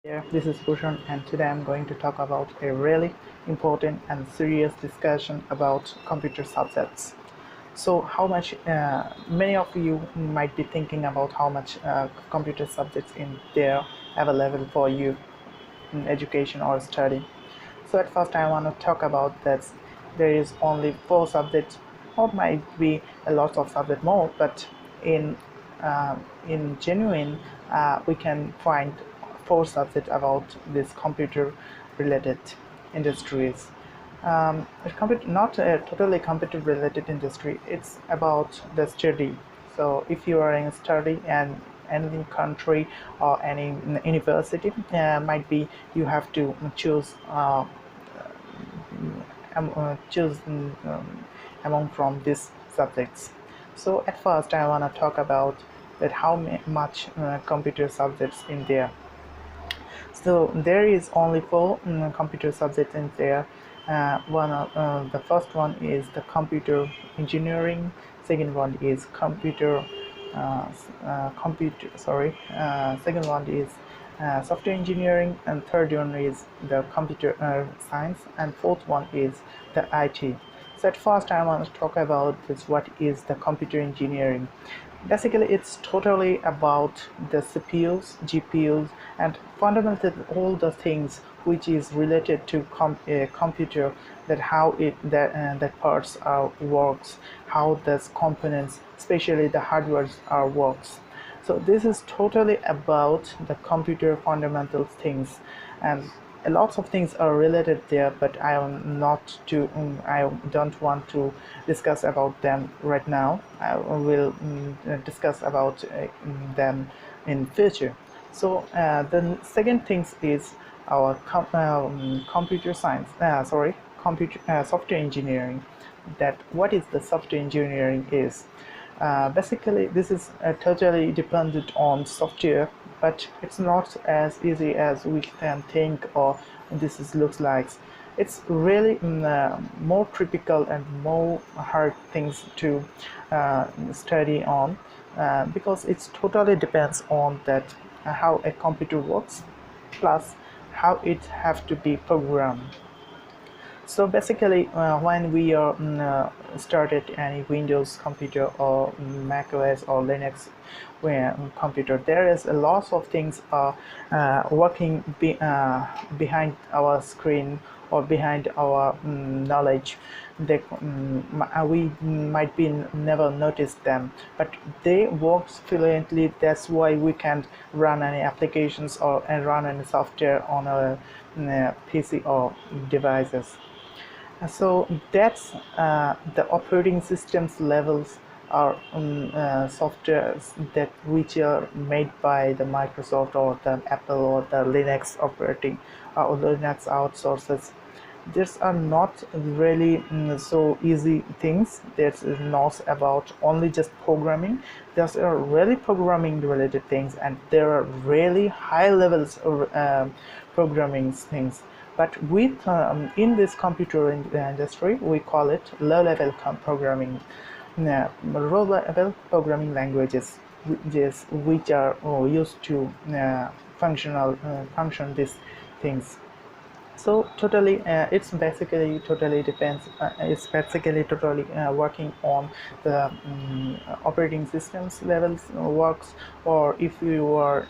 Yeah, this is PuSoN, and today I'm going to talk about a really important and serious discussion about computer subjects. So, how much many of you might be thinking about how much computer subjects in there available for you in education or study. So, at first, I want to talk about that there is only 4 subjects, or might be a lot of subject more, but in in genuine we can find 4 subjects about this computer related industries. Not a totally computer related industry, it's about the study. So if you are in study and any country or any university, might be you have to choose among from these subjects. So at first I want to talk about that how much computer subjects in there. So there is only 4 computer subjects in there. The first one is the computer engineering. Second one is second one is software engineering, and third one is the computer science, and fourth one is the IT. So at first I want to talk about this, what is the computer engineering. Basically it's totally about the CPUs, GPUs, and fundamentally all the things which is related to a computer, that how that parts are works, how those components, especially the hardware, are works. So this is totally about the computer fundamental things, and a lot of things are related there, but I don't want to discuss about them right now. I will discuss about them in future. So the second thing is our computer science, computer software engineering. That what is the software engineering is. Basically, this is totally dependent on software, but it's not as easy as we can think, or looks like. It's really more critical and more hard things to study on, because it totally depends on that how a computer works, plus how it have to be programmed. So basically, when we are started any Windows computer or Mac OS or Linux computer, there is a lot of things working behind our screen or behind our knowledge. We might be never noticed them, but they work fluently. That's why we can run any applications or run any software on a PC or devices. So that's the operating systems levels are softwares that which are made by the Microsoft or the Apple or the Linux operating or Linux outsources. These are not really so easy things. This is not about only just programming. There's are really programming related things, and there are really high levels of programming things. But with in this computer industry, we call it low-level programming, low-level programming languages, which are used to function these things. So totally it's basically totally working on the operating systems levels works, or if you are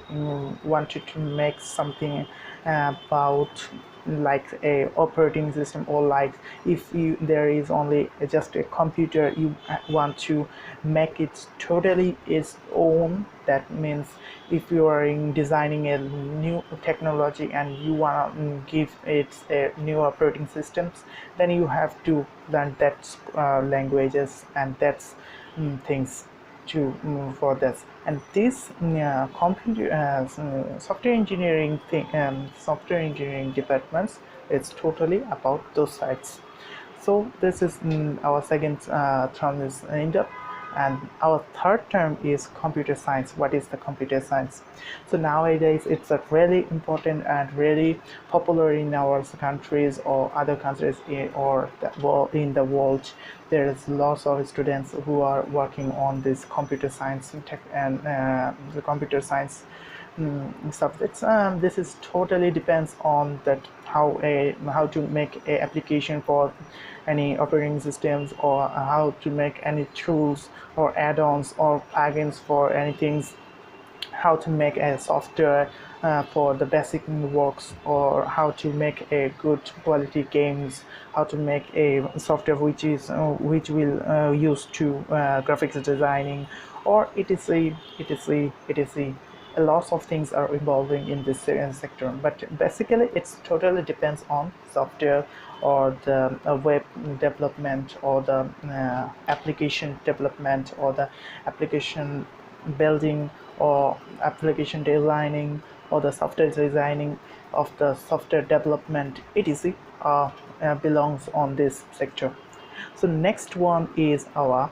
wanted to make something about like a operating system, or like if there is only just a computer, you want to make it totally its own. That means if you are designing a new technology and you want to give it a new operating systems, then you have to learn that languages and that's things to for this. And this computer software engineering software engineering departments, it's totally about those sides. So this is our second term is in-depth, and our third term is computer science. What is the computer science? So nowadays it's a really important and really popular in our countries or other countries in the world. There is lots of students who are working on this computer science and the computer science subjects. This is totally depends on that how to make a application for any operating systems, or how to make any tools or add-ons or plugins for anything, how to make a software for the basic works, or how to make a good quality games, how to make a software which will use to graphics designing, or etc. A lot of things are evolving in this sector, but basically it's totally depends on software, or the web development, or the application development, or the application building, or application designing, or the software designing of the software development, etc. Belongs on this sector. So next one is our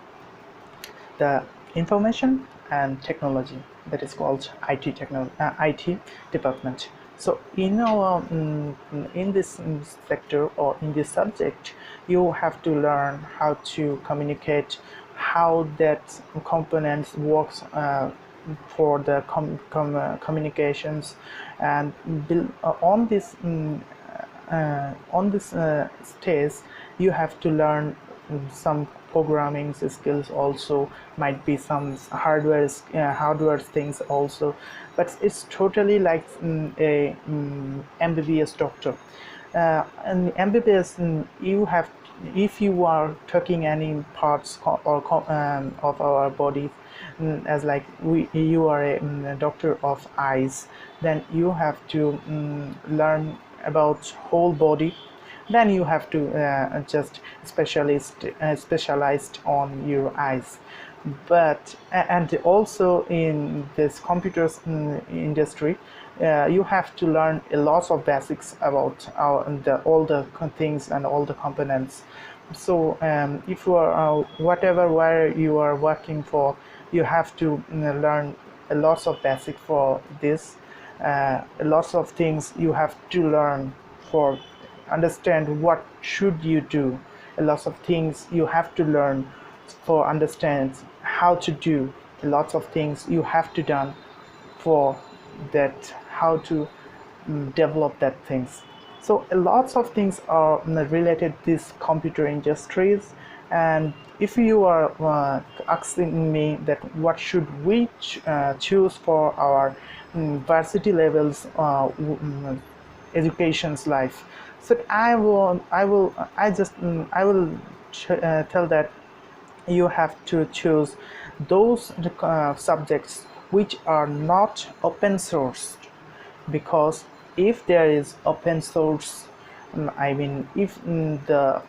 the information and technology, that is called IT department. So in our in this sector, or in this subject, you have to learn how to communicate, how that components works for the communications, and build, on this stage you have to learn some programming skills also, might be some hardware things also, but it's totally like a MBBS doctor. And MBBS, you have, if you are taking any parts of our body, as like you are a doctor of eyes, then you have to learn about whole body. Then you have to just specialized on your eyes. But and also in this computers industry, you have to learn a lot of basics about all the things and all the components. So if you are whatever where you are working for, you have to learn a lot of basic for this. A lot of things you have to learn for understand what should you do. A lot of things you have to learn for understand how to do. A lot of things you have to done for that, how to develop that things. So a lot of things are related to these computer industries. And if you are asking me that what should we choose for our varsity levels education's life, so I will tell that you have to choose those subjects which are not open source. Because if there is open source, I mean, if the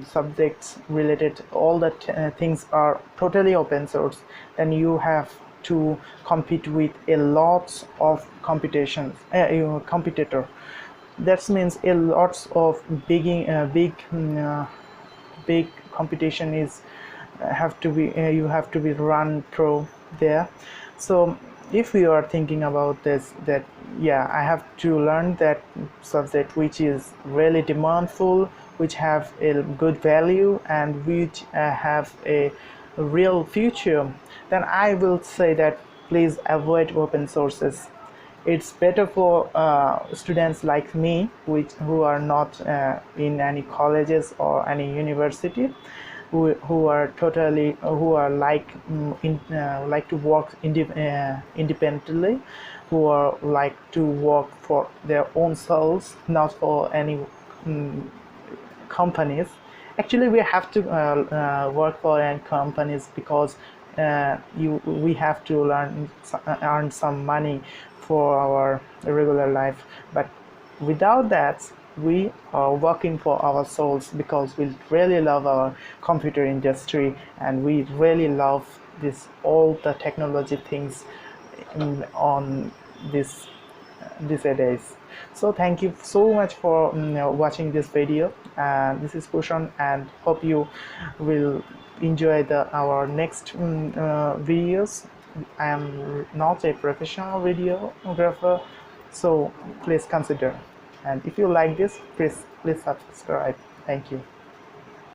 subjects related, all the things are totally open source, then you have to compete with a lot of competitor. That means a lot of big competition is have to be you have to be run through there. So if you are thinking about this, that yeah, I have to learn that subject which is really demandful, which have a good value, and which have a real future, then I will say that please avoid open sources. It's better for students like me, who are not in any colleges or any university, who are totally who are like like to work independently, who are like to work for their own selves, not for any companies. Actually, we have to work for any companies, because we have to earn some money for our regular life. But without that, we are working for our souls, because we really love our computer industry, and we really love all the technology things on these days. So thank you so much for watching this video. This is PuSoN, and hope you will enjoy our next videos. I am not a professional videographer, so please consider. And if you like this, please subscribe. Thank you.